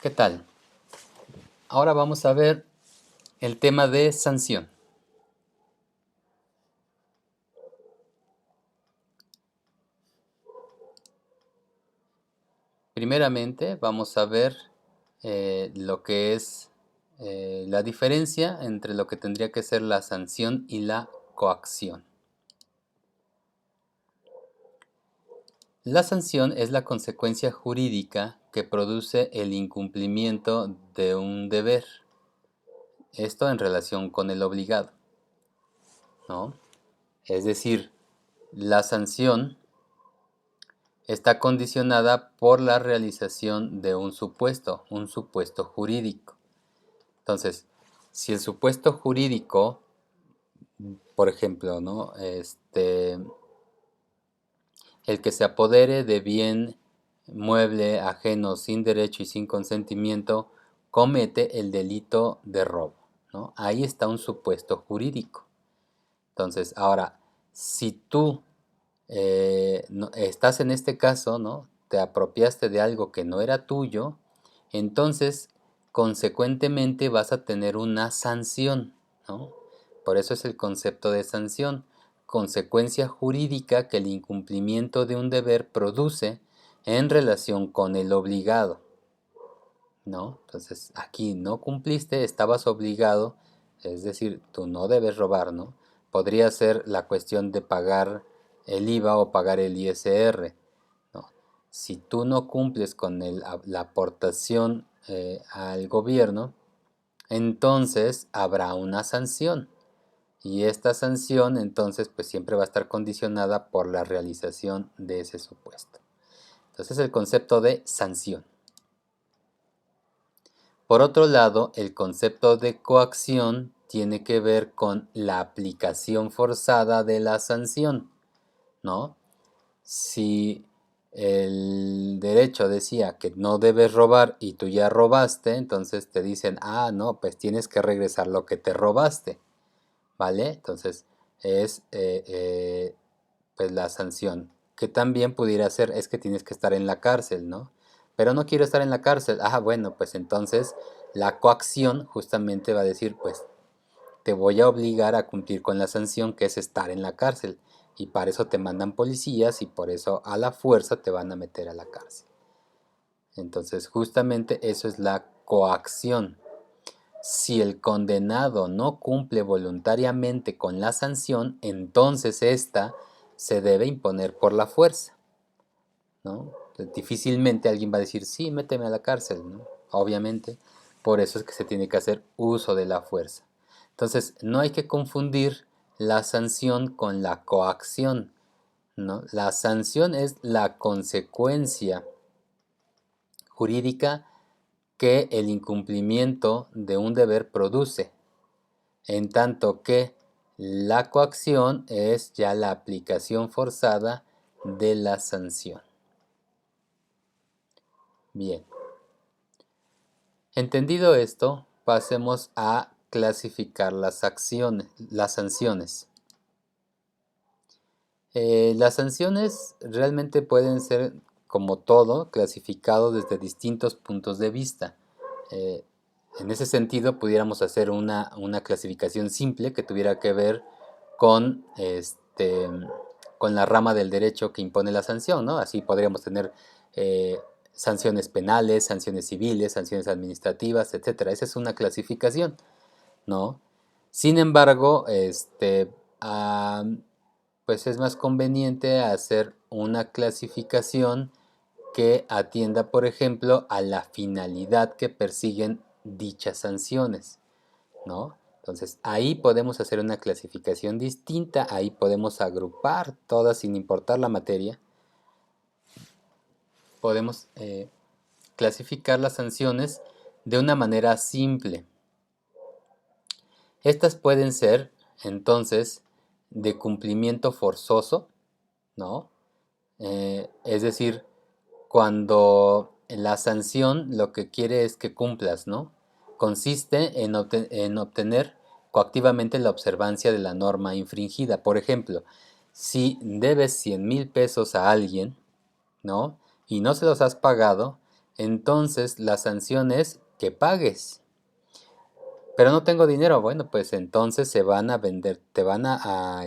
¿Qué tal? Ahora vamos a ver el tema de sanción. Primeramente vamos a ver lo que es la diferencia entre lo que tendría que ser la sanción y la coacción. La sanción es la consecuencia jurídica que produce el incumplimiento de un deber. Esto en relación con el obligado, ¿no? Es decir, la sanción está condicionada por la realización de un supuesto jurídico. Entonces, si el supuesto jurídico, por ejemplo, ¿no? El que se apodere de bien mueble ajeno sin derecho y sin consentimiento comete el delito de robo, ¿no? Ahí está un supuesto jurídico. Entonces, ahora, si tú estás en este caso, ¿no? Te apropiaste de algo que no era tuyo, entonces, consecuentemente vas a tener una sanción, ¿no? Por eso es el concepto de sanción, consecuencia jurídica que el incumplimiento de un deber produce en relación con el obligado, ¿no? Entonces, aquí no cumpliste, estabas obligado, es decir, tú no debes robar, ¿no? Podría ser la cuestión de pagar el IVA o pagar el ISR, ¿no? Si tú no cumples con la aportación al gobierno, entonces habrá una sanción. Y esta sanción entonces pues siempre va a estar condicionada por la realización de ese supuesto. Entonces el concepto de sanción. Por otro lado, el concepto de coacción tiene que ver con la aplicación forzada de la sanción, ¿no? Si el derecho decía que no debes robar y tú ya robaste, entonces te dicen, ah, no, pues tienes que regresar lo que te robaste, ¿vale? Entonces es pues la sanción, que también pudiera ser, es que tienes que estar en la cárcel, ¿no? Pero no quiero estar en la cárcel. Ah, bueno, pues entonces la coacción justamente va a decir, pues te voy a obligar a cumplir con la sanción que es estar en la cárcel. Y para eso te mandan policías y por eso a la fuerza te van a meter a la cárcel. Entonces justamente eso es la coacción. Si el condenado no cumple voluntariamente con la sanción, entonces esta se debe imponer por la fuerza, ¿no? Difícilmente alguien va a decir, sí, méteme a la cárcel, ¿no? Obviamente, por eso es que se tiene que hacer uso de la fuerza. Entonces, no hay que confundir la sanción con la coacción, ¿no? La sanción es la consecuencia jurídica que el incumplimiento de un deber produce, en tanto que la coacción es ya la aplicación forzada de la sanción. Bien, entendido esto, pasemos a clasificar las sanciones. Las sanciones realmente pueden ser, como todo, clasificados desde distintos puntos de vista. Eh, en ese sentido, pudiéramos hacer una clasificación simple que tuviera que ver con, con la rama del derecho que impone la sanción, ¿no? Así podríamos tener sanciones penales, sanciones civiles, sanciones administrativas, etcétera. Esa es una clasificación, ¿no? Sin embargo, pues es más conveniente hacer una clasificación que atienda, por ejemplo, a la finalidad que persiguen dichas sanciones, ¿no? Entonces, ahí podemos hacer una clasificación distinta, ahí podemos agrupar todas sin importar la materia. Podemos clasificar las sanciones de una manera simple. Estas pueden ser, entonces, de cumplimiento forzoso, ¿no? Es decir, cuando la sanción lo que quiere es que cumplas, ¿no? Consiste en obtener coactivamente la observancia de la norma infringida. Por ejemplo, si debes 100,000 pesos a alguien, ¿no? Y no se los has pagado, Entonces la sanción es que pagues. Pero no tengo dinero. Bueno, pues entonces se van a vender, te van a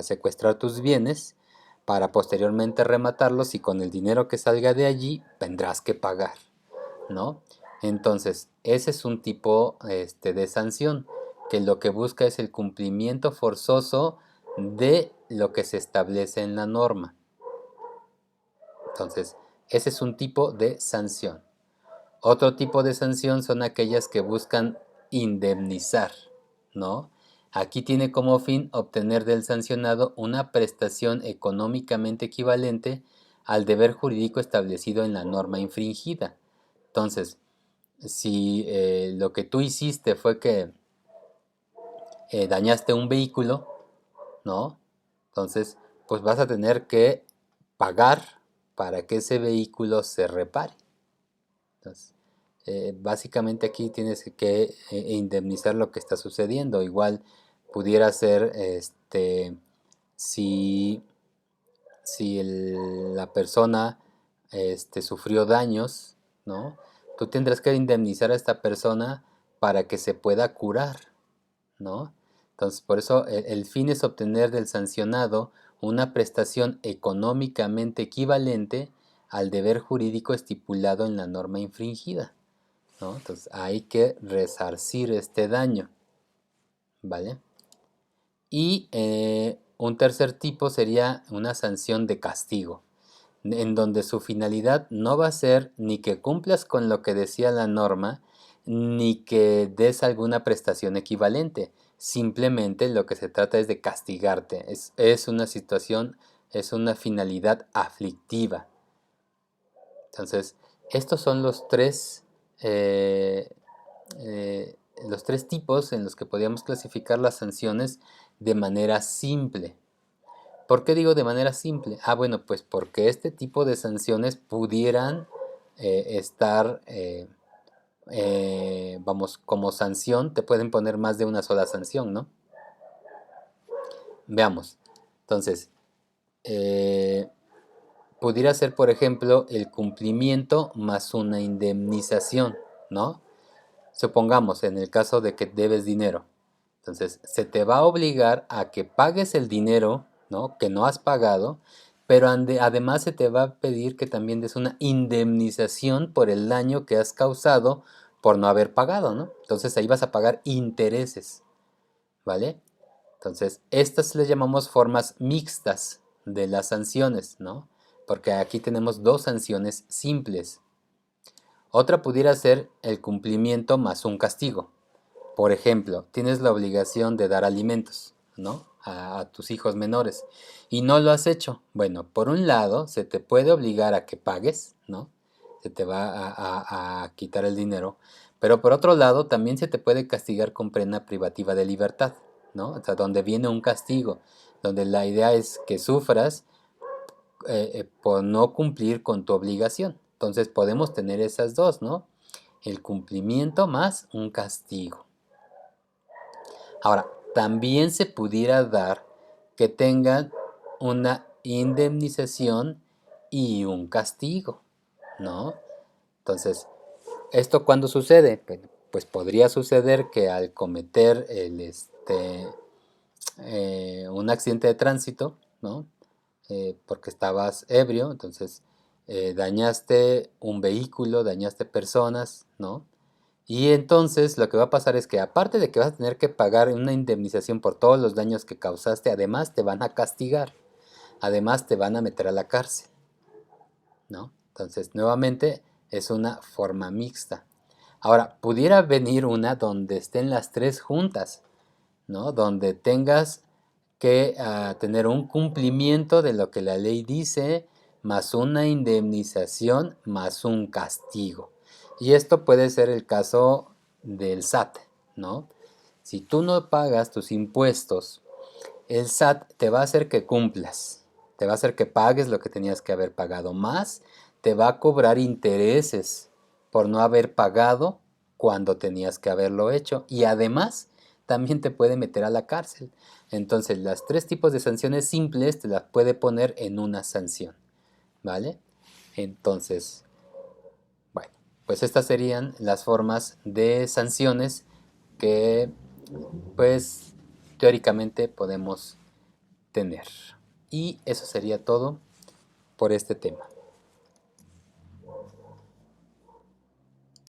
secuestrar tus bienes para posteriormente rematarlos y con el dinero que salga de allí tendrás que pagar, ¿no? Entonces, ese es un tipo de sanción que lo que busca es el cumplimiento forzoso de lo que se establece en la norma. Entonces, ese es un tipo de sanción. Otro tipo de sanción son aquellas que buscan indemnizar, ¿no? Aquí tiene como fin obtener del sancionado una prestación económicamente equivalente al deber jurídico establecido en la norma infringida. Entonces, si lo que tú hiciste fue que dañaste un vehículo, ¿no? Entonces, pues vas a tener que pagar para que ese vehículo se repare. Entonces, básicamente aquí tienes que indemnizar lo que está sucediendo. Igual pudiera ser si, la persona sufrió daños, ¿no? Tú tendrás que indemnizar a esta persona para que se pueda curar, ¿no? Entonces, por eso el fin es obtener del sancionado una prestación económicamente equivalente al deber jurídico estipulado en la norma infringida, ¿no? Entonces, hay que resarcir este daño, ¿vale? Y un tercer tipo sería una sanción de castigo, en donde su finalidad no va a ser ni que cumplas con lo que decía la norma, ni que des alguna prestación equivalente. Simplemente lo que se trata es de castigarte. Es una situación, es una finalidad aflictiva. Entonces, estos son eh, los tres tipos en los que podríamos clasificar las sanciones de manera simple. ¿Por qué digo de manera simple? Ah, bueno, pues porque este tipo de sanciones pudieran estar, vamos, como sanción, te pueden poner más de una sola sanción, ¿no? Veamos. Entonces, eh, pudiera ser, por ejemplo, el cumplimiento más una indemnización, ¿no? Supongamos, en el caso de que debes dinero. Entonces, se te va a obligar a que pagues el dinero, ¿no? Que no has pagado, pero además se te va a pedir que también des una indemnización por el daño que has causado por no haber pagado, ¿no? Entonces ahí vas a pagar intereses, ¿vale? Entonces, estas le llamamos formas mixtas de las sanciones, ¿no? Porque aquí tenemos dos sanciones simples. Otra pudiera ser el cumplimiento más un castigo. Por ejemplo, tienes la obligación de dar alimentos, ¿no? A tus hijos menores y no lo has hecho. Bueno, por un lado, se te puede obligar a que pagues, ¿no? Se te va a quitar el dinero, pero por otro lado, también se te puede castigar con pena privativa de libertad, ¿no? O sea, donde viene un castigo, donde la idea es que sufras por no cumplir con tu obligación. Entonces podemos tener esas dos, ¿no? El cumplimiento más un castigo. Ahora, también se pudiera dar que tengan una indemnización y un castigo, ¿no? Entonces, ¿esto cuándo sucede? Pues podría suceder que al cometer un accidente de tránsito, ¿no? Porque estabas ebrio, entonces dañaste un vehículo, dañaste personas, ¿no? Y entonces lo que va a pasar es que aparte de que vas a tener que pagar una indemnización por todos los daños que causaste, además te van a castigar, además te van a meter a la cárcel, ¿no? Entonces, nuevamente es una forma mixta. Ahora, pudiera venir una donde estén las tres juntas, ¿no? Donde tengas que tener un cumplimiento de lo que la ley dice, más una indemnización, más un castigo. Y esto puede ser el caso del SAT, ¿no? Si tú no pagas tus impuestos, el SAT te va a hacer que cumplas, te va a hacer que pagues lo que tenías que haber pagado, más te va a cobrar intereses por no haber pagado cuando tenías que haberlo hecho y además también te puede meter a la cárcel. Entonces, las tres tipos de sanciones simples te las puede poner en una sanción, ¿vale? Entonces, pues estas serían las formas de sanciones que pues teóricamente podemos tener. Y eso sería todo por este tema.